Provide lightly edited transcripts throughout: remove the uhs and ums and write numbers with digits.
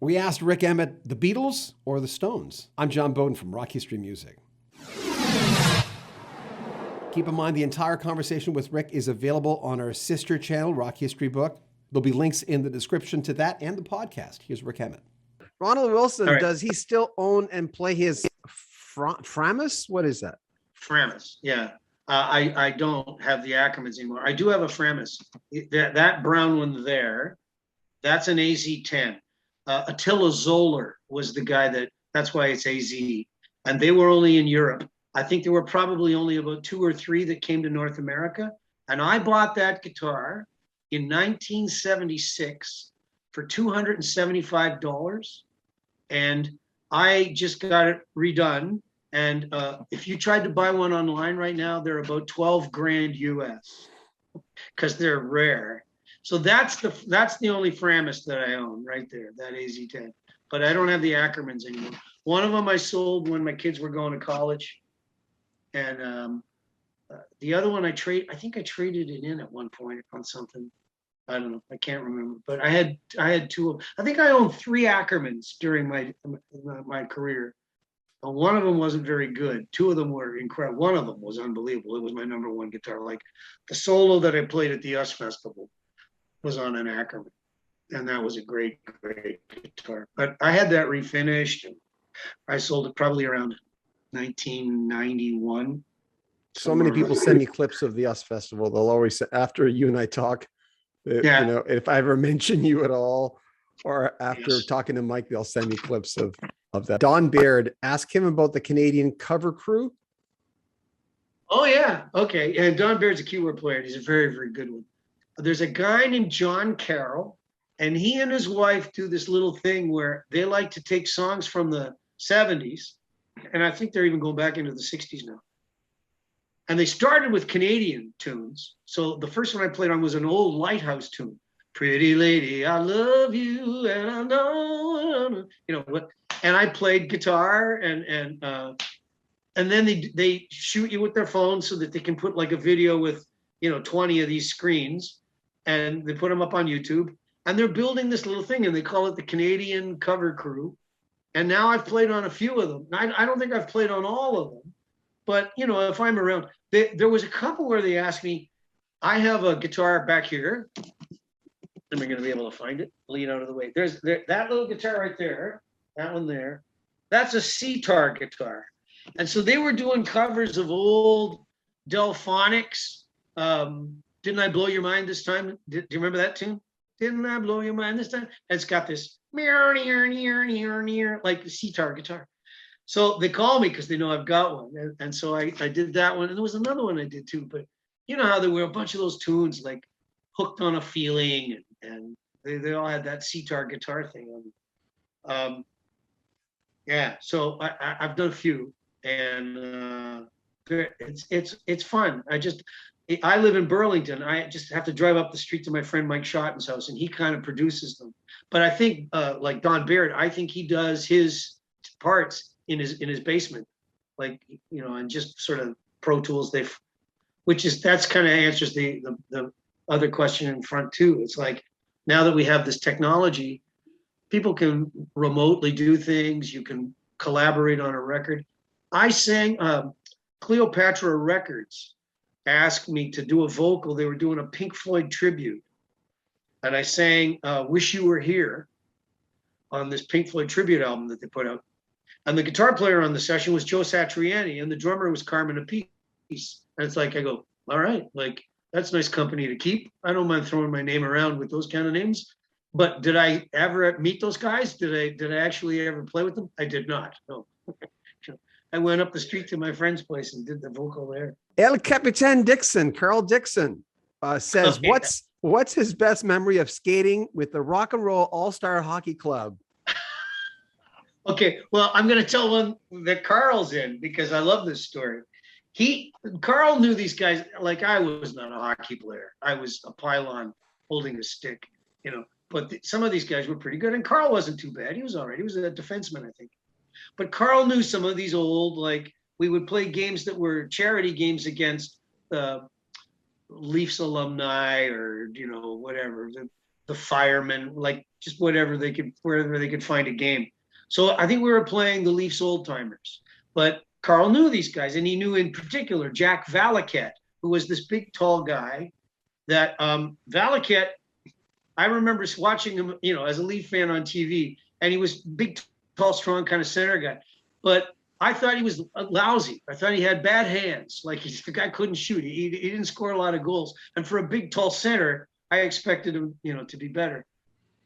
We asked Rik Emmett, the Beatles or the Stones? I'm John Beaudin from Rock History Music. Keep in mind, the entire conversation with Rik is available on our sister channel, Rock History Book. There'll be links in the description to that and the podcast. Here's Rik Emmett. Ronald Wilson, right. Does he still own and play his Framus? What is that? Framus, yeah. I don't have the Ackermans anymore. I do have a Framus. That brown one there, that's an AZ-10. Attila Zoller was the guy that's why it's AZ. And they were only in Europe. I think there were probably only about 2 or 3 that came to North America. And I bought that guitar in 1976 for $275. And I just got it redone. And if you tried to buy one online right now, they're about 12 grand US because they're rare. So that's the only Framus that I own right there, that AZ-10. But I don't have the Ackermans anymore. One of them I sold when my kids were going to college. And the other one I think I traded it in at one point on something. I don't know. I can't remember. But I had 2 of them. I think I owned 3 Ackermans during my career. One of them wasn't very good. 2 of them were incredible. One of them was unbelievable. It was my number 1 guitar. Like the solo that I played at the US Festival was on an Ackerman. And that was a great, great guitar. But I had that refinished and I sold it probably around 1991. So many people send me clips of the US Festival. They'll always say, after you and I talk, you know, if I ever mention you at all, or after talking to Mike, they'll send me clips of that. Don Baird, ask him about the Canadian cover crew. Oh yeah, okay. And Don Baird's a keyboard player. He's a very, very good one. There's a guy named John Carroll, and he and his wife do this little thing where they like to take songs from the 70s, and I think they're even going back into the 60s now. And they started with Canadian tunes. So the first one I played on was an old Lighthouse tune. Pretty lady, I love you, and I know, you know what? And I played guitar, and then they shoot you with their phone so that they can put like a video with 20 of these screens, and they put them up on YouTube. And they're building this little thing, and they call it the Canadian Cover Crew. And now I've played on a few of them. I don't think I've played on all of them, but if I'm around, there was a couple where they asked me. I have a guitar back here. Am I going to be able to find it? Lean out of the way. There's that little guitar right there. That one there. That's a sitar guitar. And so they were doing covers of old Delphonics. Didn't I Blow Your Mind This Time? Do you remember that tune? Didn't I Blow Your Mind This Time? And it's got this like the sitar guitar. So they call me because they know I've got one. And so I did that one. And there was another one I did too. But you know how there were a bunch of those tunes like Hooked on a Feeling, and they all had that sitar guitar thing on. So I've done a few, and it's fun. I live in Burlington. I just have to drive up the street to my friend Mike Schotten's house, and he kind of produces them. But I think like Don Baird, I think he does his parts in his basement, like and just sort of Pro Tools. That's kind of answers the other question in front too. It's like now that we have this technology, people can remotely do things. You can collaborate on a record. I sang Cleopatra Records asked me to do a vocal. They were doing a Pink Floyd tribute, and I sang Wish You Were Here on this Pink Floyd tribute album that they put out. And the guitar player on the session was Joe Satriani, and the drummer was Carmen Appice. And it's like, I go, all right, like that's nice company to keep. I don't mind throwing my name around with those kind of names. But did I ever meet those guys? Did I actually ever play with them? I did not. No. I went up the street to my friend's place and did the vocal there. El Capitan Dixon, Carl Dixon, says, what's his best memory of skating with the Rock and Roll All-Star Hockey Club? Okay, well, I'm going to tell one that Carl's in because I love this story. Carl knew these guys. Like, I was not a hockey player. I was a pylon holding a stick, but some of these guys were pretty good. And Carl wasn't too bad. He was all right. He was a defenseman, I think. But Carl knew some of these old, like, we would play games that were charity games against Leafs alumni or, whatever. the firemen, like just wherever they could find a game. So I think we were playing the Leafs Old Timers, but Carl knew these guys, and he knew in particular Jack Valaket, who was this big, tall guy. That Valaket, I remember watching him, as a Leaf fan on TV, and he was big, tall, strong kind of center guy. But I thought he was lousy. I thought he had bad hands. Like the guy couldn't shoot. He didn't score a lot of goals. And for a big, tall center, I expected him, to be better.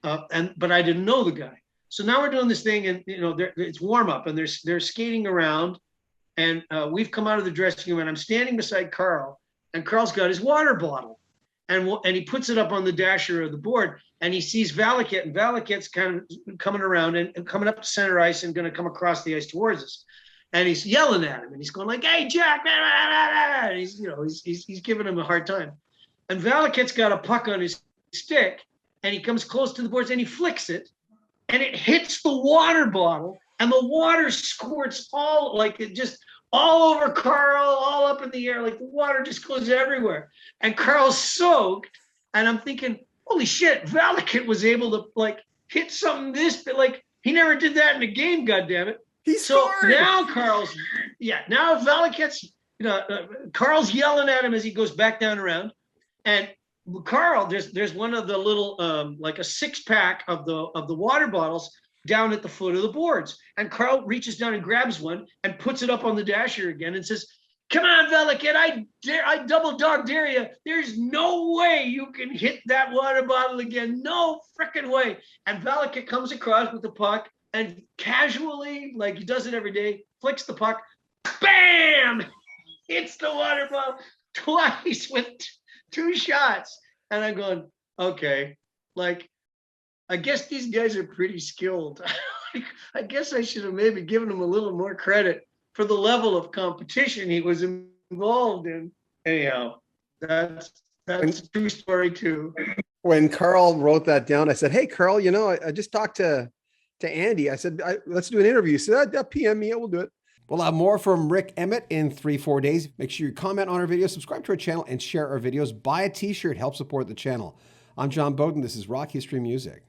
But I didn't know the guy. So now we're doing this thing, and it's warm up, and they're skating around, and we've come out of the dressing room, and I'm standing beside Carl, and Carl's got his water bottle, and he puts it up on the dasher of the board, and he sees Valaket, and Valaket's kind of coming around and coming up to center ice and going to come across the ice towards us, and he's yelling at him, and he's going like, "Hey, Jack!" And he's giving him a hard time, and Valaket's got a puck on his stick, and he comes close to the boards and he flicks it. And it hits the water bottle, and the water squirts all over Carl, all up in the air. Like the water just goes everywhere. And Carl's soaked. And I'm thinking, holy shit, Valaket was able to hit something this big. Like he never did that in a game, goddammit. He scored. So now now Valaket's, Carl's yelling at him as he goes back down around. And Carl, there's one of the little like a 6-pack of the water bottles down at the foot of the boards, and Carl reaches down and grabs one and puts it up on the dasher again and says, "Come on, Valaket, I double dog dare you. There's no way you can hit that water bottle again. No frickin' way." And Valaket comes across with the puck and casually, like he does it every day, flicks the puck, bam, hits the water bottle twice with 2 shots. And I'm going, okay, I guess these guys are pretty skilled. I guess I should have maybe given him a little more credit for the level of competition he was involved in. Anyhow, that's a true story too. When Carl wrote that down, I said, "Hey, Carl, I just talked to Andy. I said, let's do an interview." He said, "PM me, we'll do it." We'll have more from Rik Emmett in 3-4 days. Make sure you comment on our video, subscribe to our channel, and share our videos. Buy a t-shirt, help support the channel. I'm John Beaudin. This is Rock History Music.